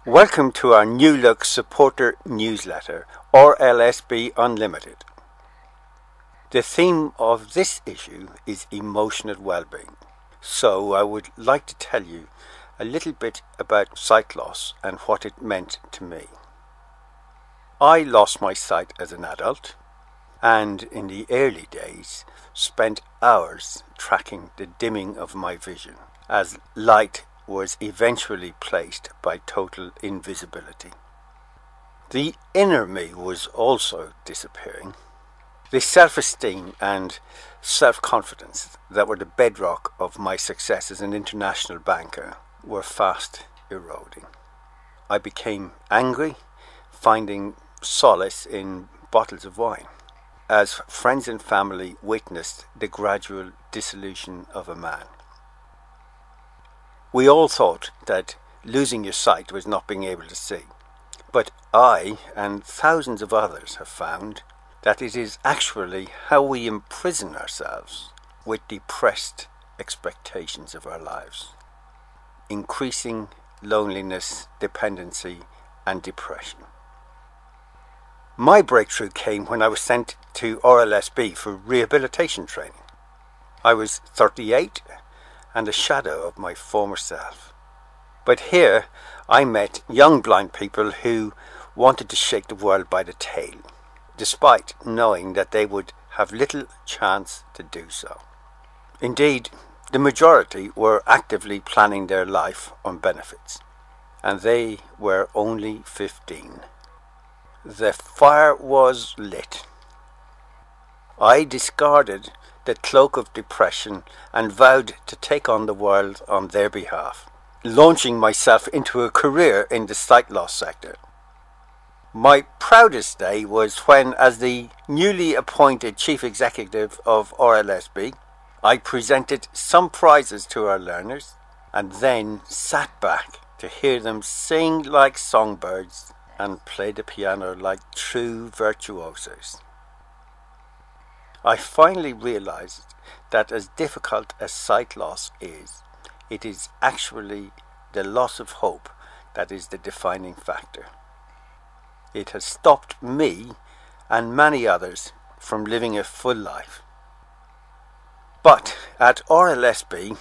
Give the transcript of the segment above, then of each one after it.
Welcome to our New Look supporter newsletter, RLSB Unlimited. The theme of this issue is emotional well-being. So I would like to tell you a little bit about sight loss and what it meant to me. I lost my sight as an adult, and in the early days spent hours tracking the dimming of my vision as light was eventually placed by total invisibility. The inner me was also disappearing. The self-esteem and self-confidence that were the bedrock of my success as an international banker were fast eroding. I became angry, finding solace in bottles of wine, as friends and family witnessed the gradual dissolution of a man. We all thought that losing your sight was not being able to see, but I and thousands of others have found that it is actually how we imprison ourselves with depressed expectations of our lives, increasing loneliness, dependency, and depression. My breakthrough came when I was sent to RLSB for rehabilitation training. I was 38 and a shadow of my former self. But here I met young blind people who wanted to shake the world by the tail, despite knowing that they would have little chance to do so. Indeed, the majority were actively planning their life on benefits, and they were only 15. The fire was lit. I discarded the cloak of depression and vowed to take on the world on their behalf, launching myself into a career in the sight loss sector. My proudest day was when, as the newly appointed Chief Executive of RLSB, I presented some prizes to our learners and then sat back to hear them sing like songbirds and play the piano like true virtuosos. I finally realized that as difficult as sight loss is, it is actually the loss of hope that is the defining factor. It has stopped me and many others from living a full life. But at RLSB,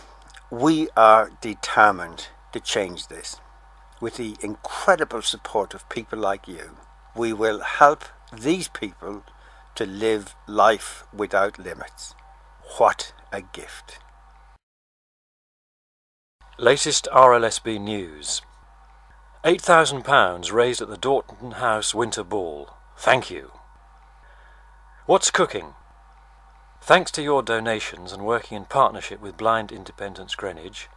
we are determined to change this. With the incredible support of people like you, we will help these people to live life without limits. What a gift. Latest RLSB news. £8,000 raised at the Dorton House Winter Ball. Thank you. What's cooking? Thanks to your donations and working in partnership with Blind Independence Greenwich,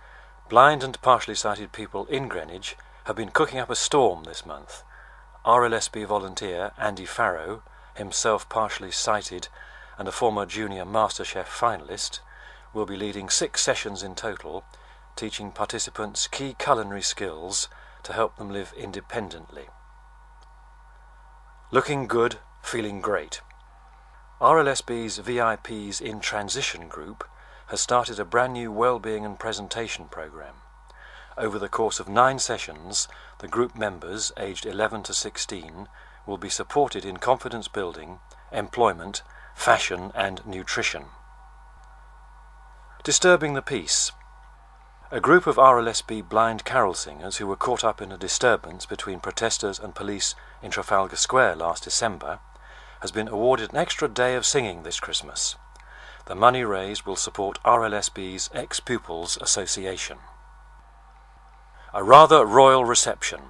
blind and partially sighted people in Greenwich have been cooking up a storm this month. RLSB volunteer Andy Farrow, himself partially sighted and a former junior MasterChef finalist, will be leading 6 sessions in total, teaching participants key culinary skills to help them live independently. Looking good, feeling great. RLSB's VIPs in Transition group has started a brand new wellbeing and presentation program. Over the course of 9 sessions, the group members aged 11 to 16 will be supported in confidence building, employment, fashion and nutrition. Disturbing the peace. A group of RLSB blind carol singers who were caught up in a disturbance between protesters and police in Trafalgar Square last December has been awarded an extra day of singing this Christmas. The money raised will support RLSB's Ex-Pupils Association. A rather royal reception.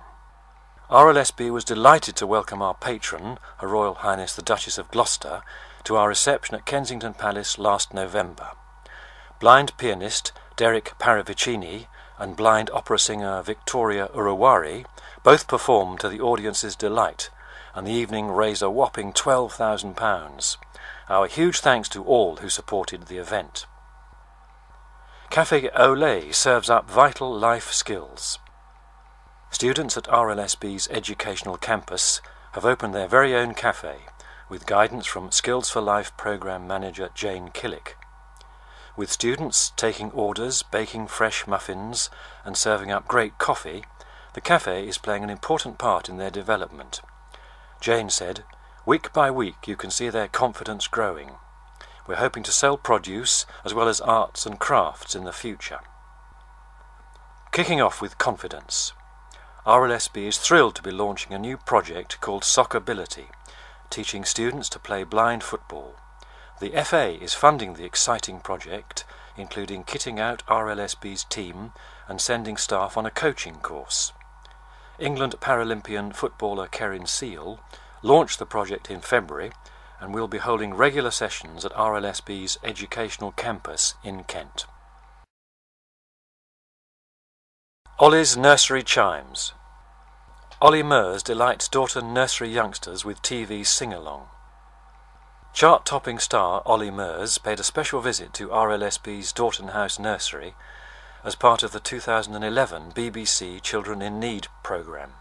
RLSB was delighted to welcome our patron, Her Royal Highness the Duchess of Gloucester, to our reception at Kensington Palace last November. Blind pianist Derek Paravicini and blind opera singer Victoria Uruwari both performed to the audience's delight, and the evening raised a whopping £12,000. Our huge thanks to all who supported the event. Café Olé serves up vital life skills. Students at RLSB's educational campus have opened their very own cafe, with guidance from Skills for Life programme manager Jane Killick. With students taking orders, baking fresh muffins and serving up great coffee, the cafe is playing an important part in their development. Jane said, "Week by week you can see their confidence growing. We're hoping to sell produce as well as arts and crafts in the future." Kicking off with confidence. RLSB is thrilled to be launching a new project called Soccerability, teaching students to play blind football. The FA is funding the exciting project, including kitting out RLSB's team and sending staff on a coaching course. England Paralympian footballer Kerin Seal launched the project in February and will be holding regular sessions at RLSB's educational campus in Kent. Ollie's Nursery Chimes. Ollie Mers delights Dorton nursery youngsters with TV sing-along. Chart-topping star Ollie Mers paid a special visit to RLSB's Dorton House Nursery as part of the 2011 BBC Children in Need programme.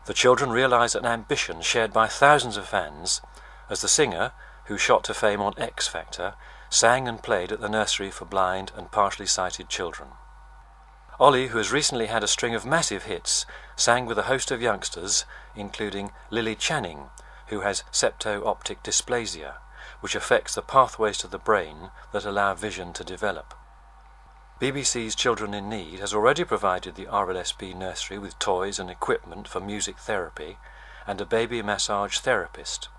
The children realised an ambition shared by thousands of fans as the singer, who shot to fame on X Factor, sang and played at the nursery for blind and partially sighted children. Ollie, who has recently had a string of massive hits, sang with a host of youngsters, including Lily Channing, who has septo-optic dysplasia, which affects the pathways to the brain that allow vision to develop. BBC's Children in Need has already provided the RLSB nursery with toys and equipment for music therapy and a baby massage therapist.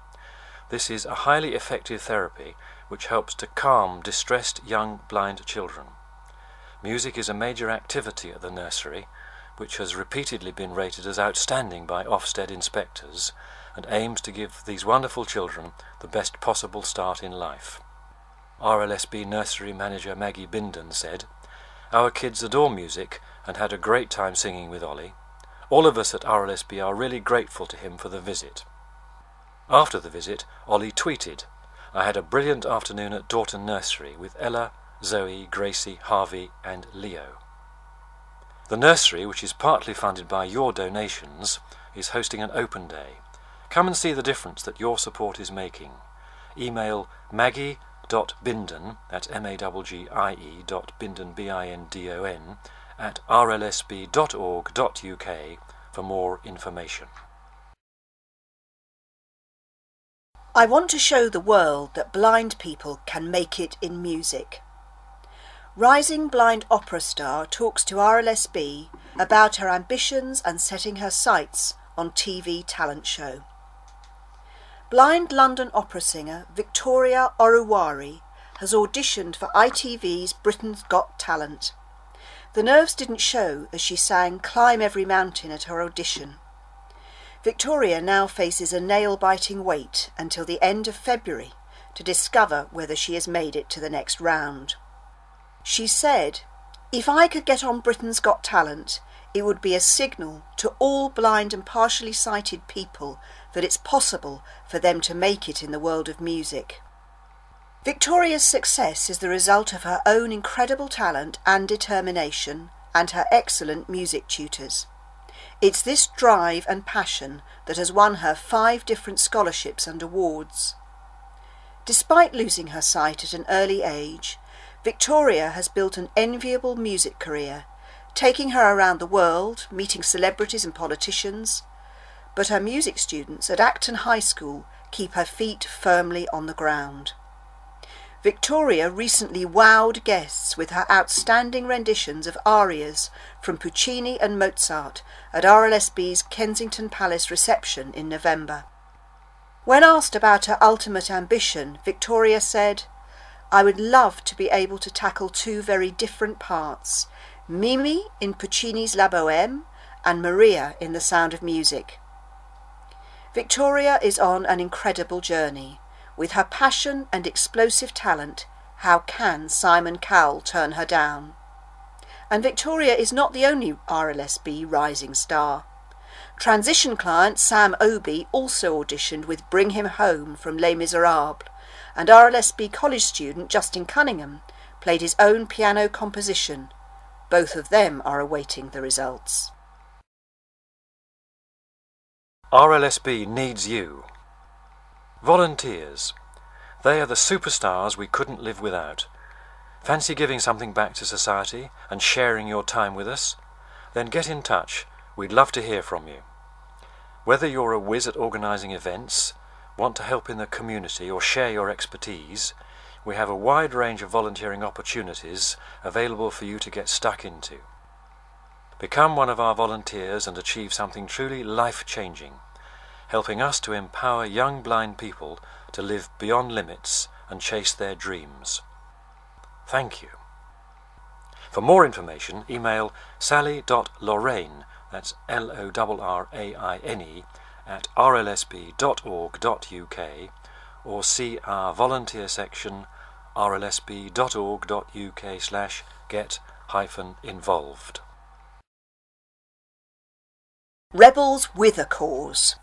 This is a highly effective therapy which helps to calm distressed young blind children. Music is a major activity at the nursery, which has repeatedly been rated as outstanding by Ofsted inspectors and aims to give these wonderful children the best possible start in life. RLSB nursery manager Maggie Binden said, "Our kids adore music and had a great time singing with Ollie. All of us at RLSB are really grateful to him for the visit." After the visit, Ollie tweeted, "I had a brilliant afternoon at Dorton Nursery with Ella, Zoe, Gracie, Harvey and Leo." The nursery, which is partly funded by your donations, is hosting an open day. Come and see the difference that your support is making. Email maggie.binden, that's maggie.binden, BINDON, at rlsb.org.uk for more information. I want to show the world that blind people can make it in music. Rising blind opera star talks to RLSB about her ambitions and setting her sights on TV talent show. Blind London opera singer Victoria Oruwari has auditioned for ITV's Britain's Got Talent. The nerves didn't show as she sang Climb Every Mountain at her audition. Victoria now faces a nail-biting wait until the end of February to discover whether she has made it to the next round. She said, "If I could get on Britain's Got Talent, it would be a signal to all blind and partially sighted people that it's possible for them to make it in the world of music." Victoria's success is the result of her own incredible talent and determination and her excellent music tutors. It's this drive and passion that has won her 5 different scholarships and awards. Despite losing her sight at an early age, Victoria has built an enviable music career, taking her around the world, meeting celebrities and politicians, but her music students at Acton High School keep her feet firmly on the ground. Victoria recently wowed guests with her outstanding renditions of arias from Puccini and Mozart at RLSB's Kensington Palace reception in November. When asked about her ultimate ambition, Victoria said, "I would love to be able to tackle 2 very different parts, Mimi in Puccini's La Bohème and Maria in The Sound of Music." Victoria is on an incredible journey. With her passion and explosive talent, how can Simon Cowell turn her down? And Victoria is not the only RLSB rising star. Transition client Sam Obi also auditioned with Bring Him Home from Les Miserables, and RLSB college student Justin Cunningham played his own piano composition. Both of them are awaiting the results. RLSB needs you. Volunteers. They are the superstars we couldn't live without. Fancy giving something back to society and sharing your time with us? Then get in touch We'd love to hear from you. Whether you're a whiz at organising events, want to help in the community or share your expertise, we have a wide range of volunteering opportunities available for you to get stuck into. Become one of our volunteers and achieve something truly life-changing, helping us to empower young blind people to live beyond limits and chase their dreams. Thank you. For more information, email sally.lorraine, that's Lorraine, at rlsb.org.uk, or see our volunteer section rlsb.org.uk/get-involved. Rebels with a Cause.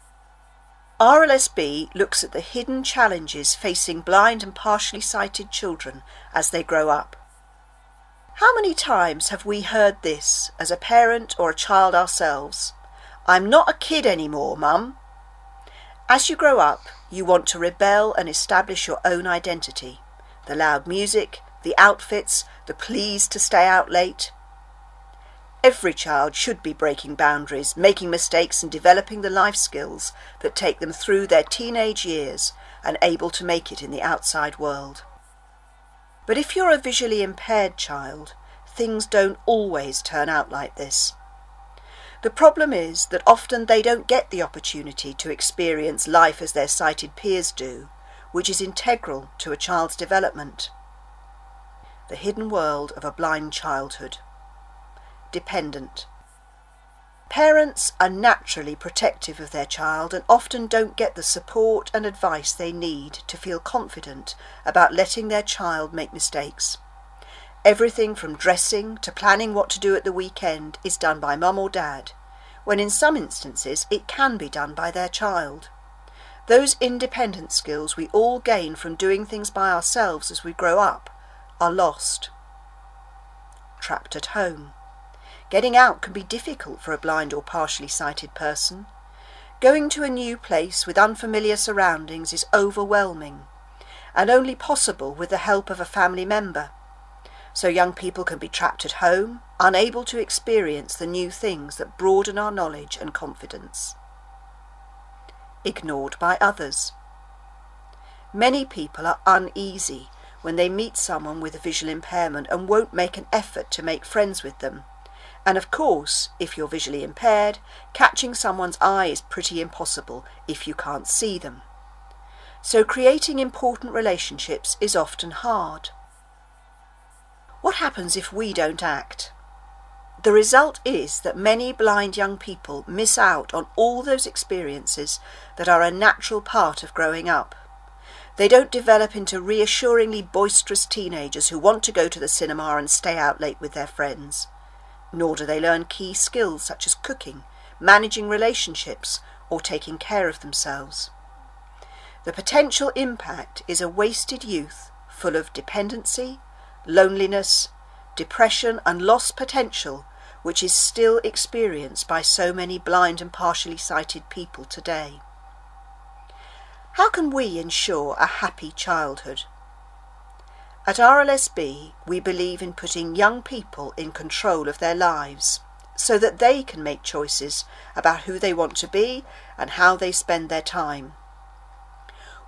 RLSB looks at the hidden challenges facing blind and partially sighted children as they grow up. How many times have we heard this as a parent or a child ourselves? "I'm not a kid anymore, Mum." As you grow up, you want to rebel and establish your own identity. The loud music, the outfits, the pleas to stay out late. Every child should be breaking boundaries, making mistakes and developing the life skills that take them through their teenage years and able to make it in the outside world. But if you're a visually impaired child, things don't always turn out like this. The problem is that often they don't get the opportunity to experience life as their sighted peers do, which is integral to a child's development. The hidden world of a blind childhood. Dependent. Parents are naturally protective of their child and often don't get the support and advice they need to feel confident about letting their child make mistakes. Everything from dressing to planning what to do at the weekend is done by mum or dad, when in some instances it can be done by their child. Those independent skills we all gain from doing things by ourselves as we grow up are lost. Trapped at home. Getting out can be difficult for a blind or partially sighted person. Going to a new place with unfamiliar surroundings is overwhelming, and only possible with the help of a family member. So young people can be trapped at home, unable to experience the new things that broaden our knowledge and confidence. Ignored by others. Many people are uneasy when they meet someone with a visual impairment and won't make an effort to make friends with them. And of course, if you're visually impaired, catching someone's eye is pretty impossible if you can't see them. So creating important relationships is often hard. What happens if we don't act? The result is that many blind young people miss out on all those experiences that are a natural part of growing up. They don't develop into reassuringly boisterous teenagers who want to go to the cinema and stay out late with their friends. Nor do they learn key skills such as cooking, managing relationships, or taking care of themselves. The potential impact is a wasted youth full of dependency, loneliness, depression and lost potential, which is still experienced by so many blind and partially sighted people today. How can we ensure a happy childhood? At RLSB, we believe in putting young people in control of their lives so that they can make choices about who they want to be and how they spend their time.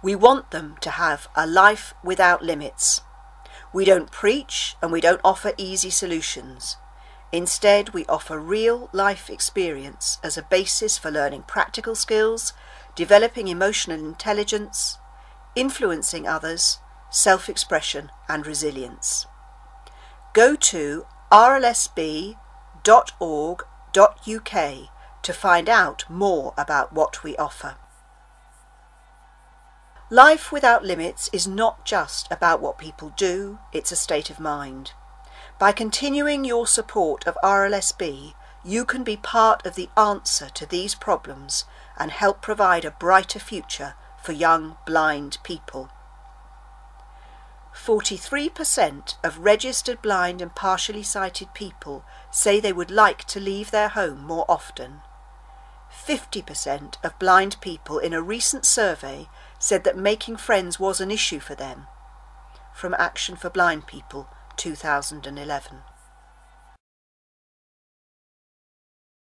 We want them to have a life without limits. We don't preach and we don't offer easy solutions. Instead, we offer real life experience as a basis for learning practical skills, developing emotional intelligence, influencing others, self-expression and resilience. Go to rlsb.org.uk to find out more about what we offer. Life without limits is not just about what people do, it's a state of mind. By continuing your support of RLSB, you can be part of the answer to these problems and help provide a brighter future for young blind people. 43% of registered blind and partially sighted people say they would like to leave their home more often. 50% of blind people in a recent survey said that making friends was an issue for them. From Action for Blind People, 2011.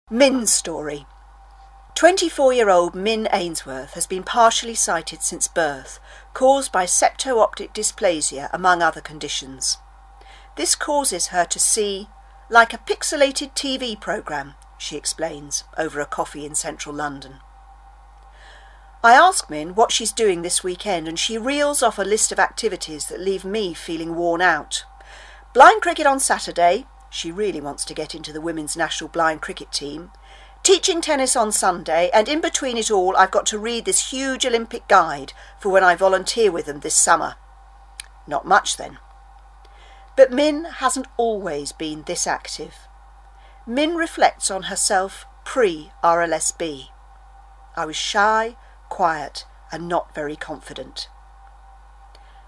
Min's story. 24-year-old Min Ainsworth has been partially sighted since birth, caused by septo-optic dysplasia among other conditions. This causes her to see like a pixelated TV programme, she explains, over a coffee in central London. I ask Min what she's doing this weekend and she reels off a list of activities that leave me feeling worn out. Blind cricket on Saturday, she really wants to get into the women's national blind cricket team, teaching tennis on Sunday, and in between it all I've got to read this huge Olympic guide for when I volunteer with them this summer. Not much then. But Min hasn't always been this active. Min reflects on herself pre-RLSB. I was shy, quiet and not very confident.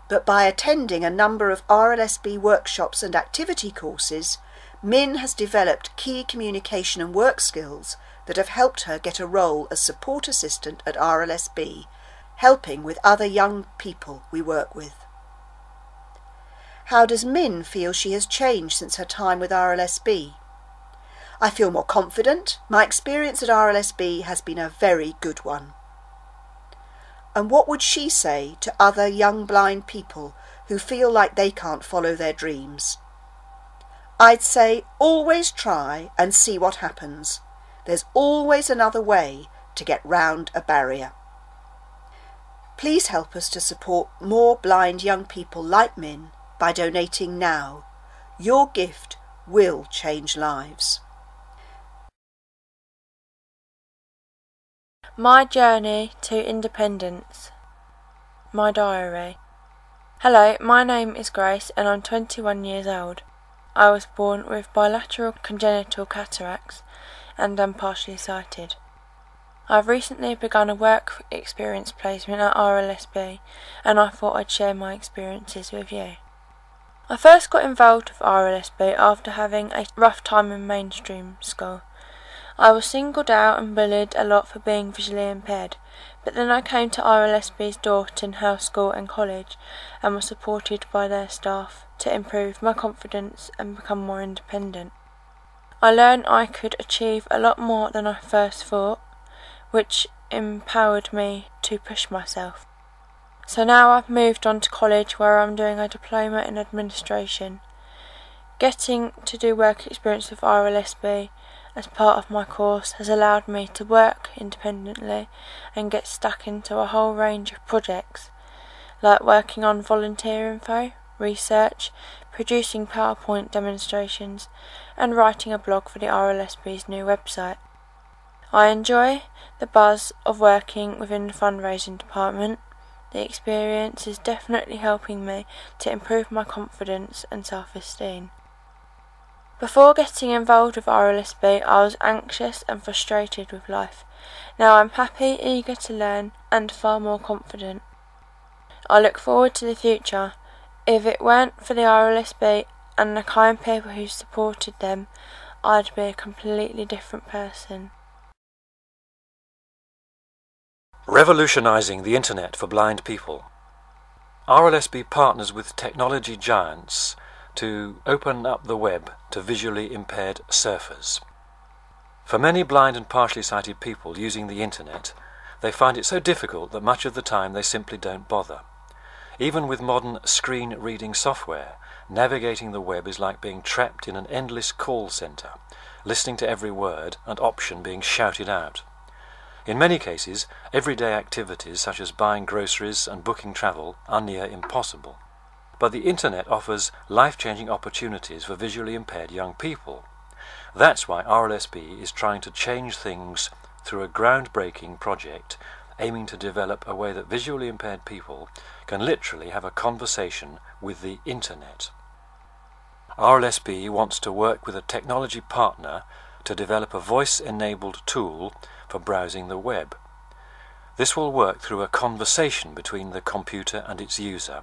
But by attending a number of RLSB workshops and activity courses, Min has developed key communication and work skills that have helped her get a role as support assistant at RLSB, helping with other young people we work with. How does Min feel she has changed since her time with RLSB? I feel more confident. My experience at RLSB has been a very good one. And what would she say to other young blind people who feel like they can't follow their dreams? I'd say always try and see what happens. There's always another way to get round a barrier. Please help us to support more blind young people like Min by donating now. Your gift will change lives. My journey to independence. My diary. Hello, my name is Grace and I'm 21 years old. I was born with bilateral congenital cataracts and am partially sighted. I've recently begun a work experience placement at RLSB and I thought I'd share my experiences with you. I first got involved with RLSB after having a rough time in mainstream school. I was singled out and bullied a lot for being visually impaired, but then I came to RLSB's Dorton House School and College and was supported by their staff to improve my confidence and become more independent. I learned I could achieve a lot more than I first thought, which empowered me to push myself. So now I've moved on to college where I'm doing a diploma in administration. Getting to do work experience with RLSB as part of my course has allowed me to work independently and get stuck into a whole range of projects, like working on volunteer info, research, producing PowerPoint demonstrations and writing a blog for the RLSB's new website. I enjoy the buzz of working within the fundraising department. The experience is definitely helping me to improve my confidence and self-esteem. Before getting involved with RLSB, I was anxious and frustrated with life. Now I'm happy, eager to learn and far more confident. I look forward to the future. If it weren't for the RLSB and the kind people who supported them, I'd be a completely different person. Revolutionising the internet for blind people. RLSB partners with technology giants to open up the web to visually impaired surfers. For many blind and partially sighted people using the internet, they find it so difficult that much of the time they simply don't bother. Even with modern screen reading software, navigating the web is like being trapped in an endless call centre, listening to every word and option being shouted out. In many cases, everyday activities such as buying groceries and booking travel are near impossible. But the internet offers life-changing opportunities for visually impaired young people. That's why RLSB is trying to change things through a groundbreaking project aiming to develop a way that visually impaired people can literally have a conversation with the internet. RLSB wants to work with a technology partner to develop a voice-enabled tool for browsing the web. This will work through a conversation between the computer and its user,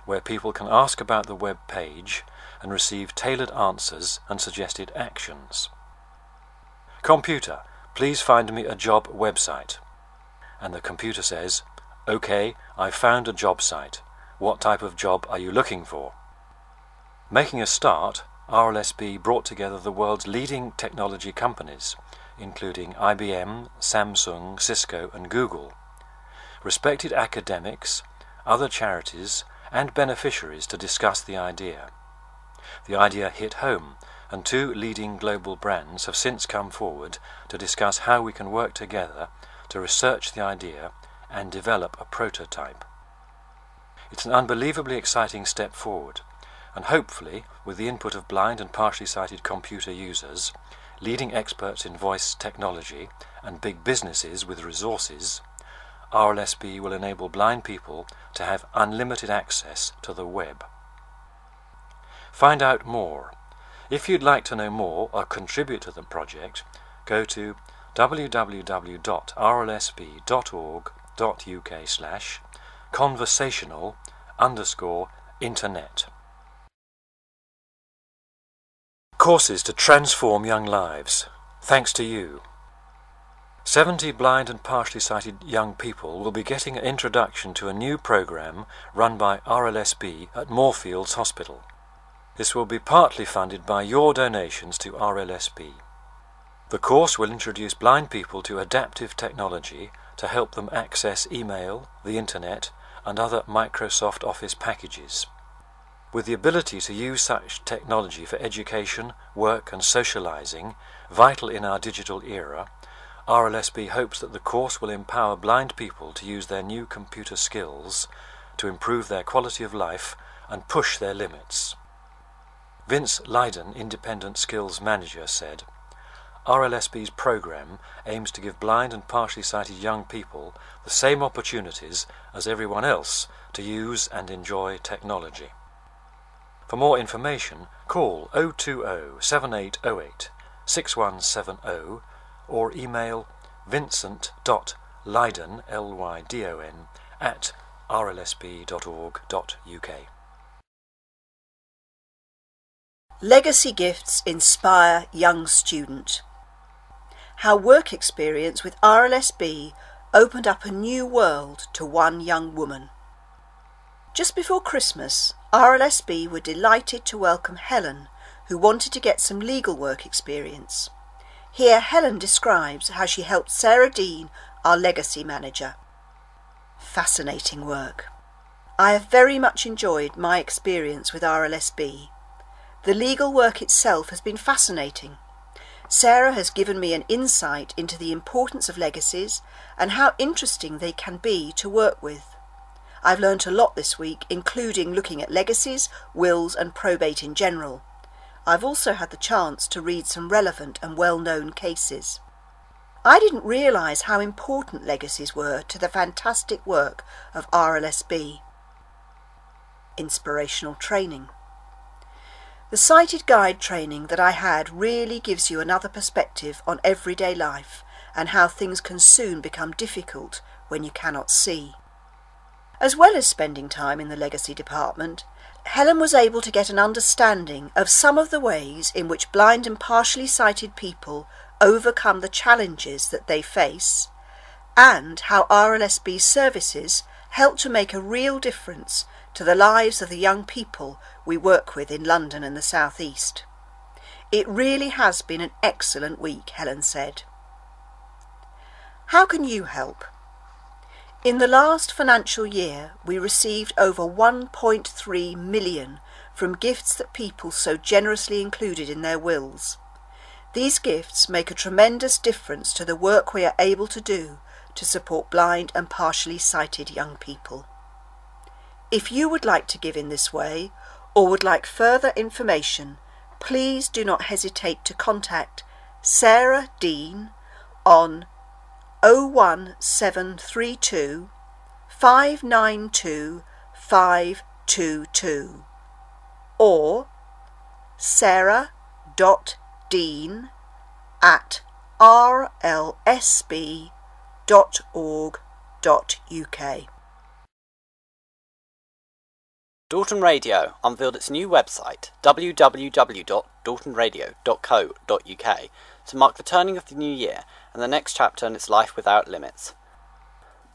where people can ask about the web page and receive tailored answers and suggested actions. Computer, please find me a job website. And the computer says, OK, I've found a job site. What type of job are you looking for? Making a start, RLSB brought together the world's leading technology companies, including IBM, Samsung, Cisco and Google, respected academics, other charities and beneficiaries to discuss the idea. The idea hit home, and 2 leading global brands have since come forward to discuss how we can work together to research the idea and develop a prototype. It's an unbelievably exciting step forward, and hopefully, with the input of blind and partially sighted computer users, leading experts in voice technology and big businesses with resources, RLSB will enable blind people to have unlimited access to the web. Find out more. If you'd like to know more or contribute to the project, go to www.rlsb.org.uk/conversational_internet. Courses to transform young lives. Thanks to you. 70 blind and partially sighted young people will be getting an introduction to a new program run by RLSB at Moorfields Hospital. This will be partly funded by your donations to RLSB. The course will introduce blind people to adaptive technology to help them access email, the internet, and other Microsoft Office packages. With the ability to use such technology for education, work and socializing, vital in our digital era, RLSB hopes that the course will empower blind people to use their new computer skills to improve their quality of life and push their limits. Vince Lydon, Independent Skills Manager, said, RLSB's program aims to give blind and partially sighted young people the same opportunities as everyone else to use and enjoy technology. For more information, call 020 7808 6170 or email vincent.lydon, Lydon, at rlsb.org.uk. Legacy gifts inspire young student. How work experience with RLSB opened up a new world to one young woman. Just before Christmas, RLSB were delighted to welcome Helen, who wanted to get some legal work experience. Here Helen describes how she helped Sarah Dean, our legacy manager. Fascinating work. I have very much enjoyed my experience with RLSB. The legal work itself has been fascinating. Sarah has given me an insight into the importance of legacies and how interesting they can be to work with. I've learnt a lot this week, including looking at legacies, wills and probate in general. I've also had the chance to read some relevant and well-known cases. I didn't realise how important legacies were to the fantastic work of RLSB. Inspirational training. The sighted guide training that I had really gives you another perspective on everyday life and how things can soon become difficult when you cannot see. As well as spending time in the legacy department, Helen was able to get an understanding of some of the ways in which blind and partially sighted people overcome the challenges that they face, and how RLSB services help to make a real difference to the lives of the young people we work with in London and the South East. It really has been an excellent week, Helen said. How can you help? In the last financial year, we received over 1.3 million from gifts that people so generously included in their wills. These gifts make a tremendous difference to the work we are able to do to support blind and partially sighted young people. If you would like to give in this way, or would like further information, please do not hesitate to contact Sarah Dean on 01732 592 522 or sarah.dean@rlsb.org.uk. Dorton Radio unveiled its new website, www.dortonradio.co.uk, to mark the turning of the new year and the next chapter in its life without limits.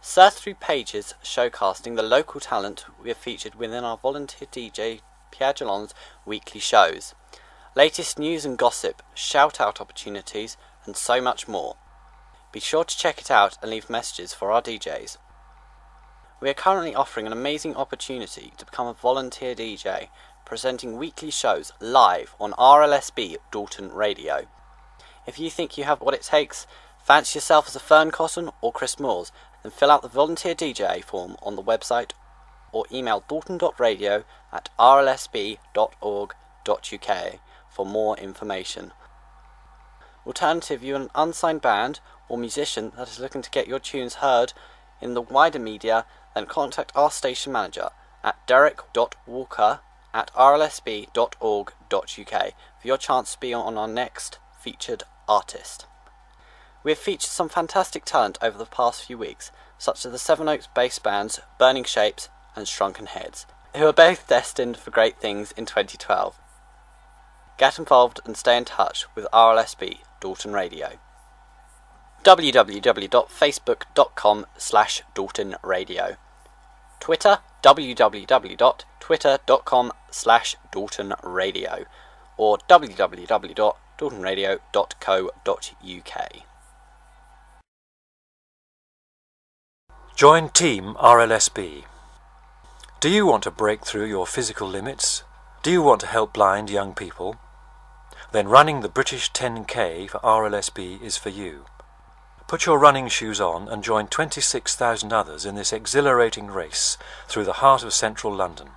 Surf through pages showcasing the local talent we have featured within our volunteer DJ Pierre Jalon's weekly shows. Latest news and gossip, shout-out opportunities, and so much more. Be sure to check it out and leave messages for our DJs. We are currently offering an amazing opportunity to become a volunteer DJ, presenting weekly shows live on RLSB Dorton Radio. If you think you have what it takes, fancy yourself as a Fern Cotton or Chris Moores, then fill out the volunteer DJ form on the website or email dorton.radio@rlsb.org.uk for more information. Alternative, you're an unsigned band or musician that is looking to get your tunes heard in the wider media, then contact our station manager at derek.walker@rlsb.org.uk for your chance to be on our next featured artist. We have featured some fantastic talent over the past few weeks, such as the Seven Oaks bass bands Burning Shapes and Shrunken Heads, who are both destined for great things in 2012. Get involved and stay in touch with RLSB Dorton Radio. www.facebook.com/DortonRadio. Twitter, www.twitter.com/DortonRadio, or www.dortonradio.co.uk. Join Team RLSB. Do you want to break through your physical limits? Do you want to help blind young people? Then running the British 10K for RLSB is for you. Put your running shoes on and join 26,000 others in this exhilarating race through the heart of central London.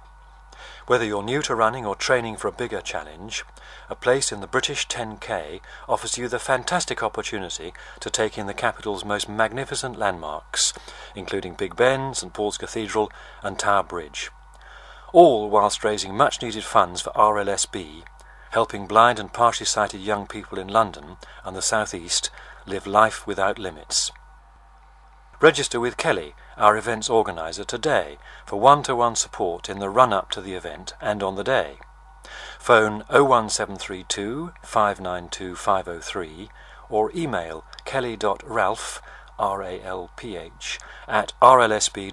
Whether you're new to running or training for a bigger challenge, a place in the British 10K offers you the fantastic opportunity to take in the capital's most magnificent landmarks, including Big Ben, St Paul's Cathedral and Tower Bridge. All whilst raising much-needed funds for RLSB, helping blind and partially sighted young people in London and the South East live life without limits. Register with Kelly, our events organiser, today for one-to-one support in the run-up to the event and on the day. Phone 01732 592 503 or email kelly.ralph, R-A-L-P-H, @rlsb.org.uk.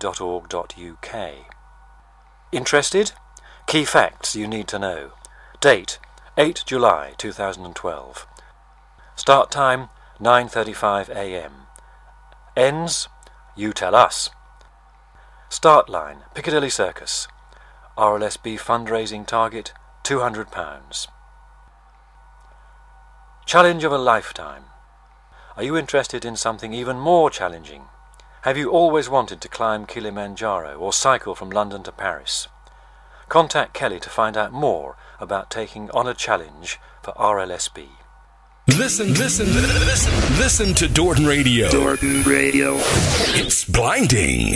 Interested? Key facts you need to know. Date 8 July 2012. Start time 9:35 a.m. Ends? You tell us. Start line Piccadilly Circus. RLSB fundraising target £200. Challenge of a lifetime. Are you interested in something even more challenging? Have you always wanted to climb Kilimanjaro or cycle from London to Paris? Contact Kelly to find out more about taking on a challenge for RLSB. Listen to Dorton Radio. Dorton Radio. It's blinding.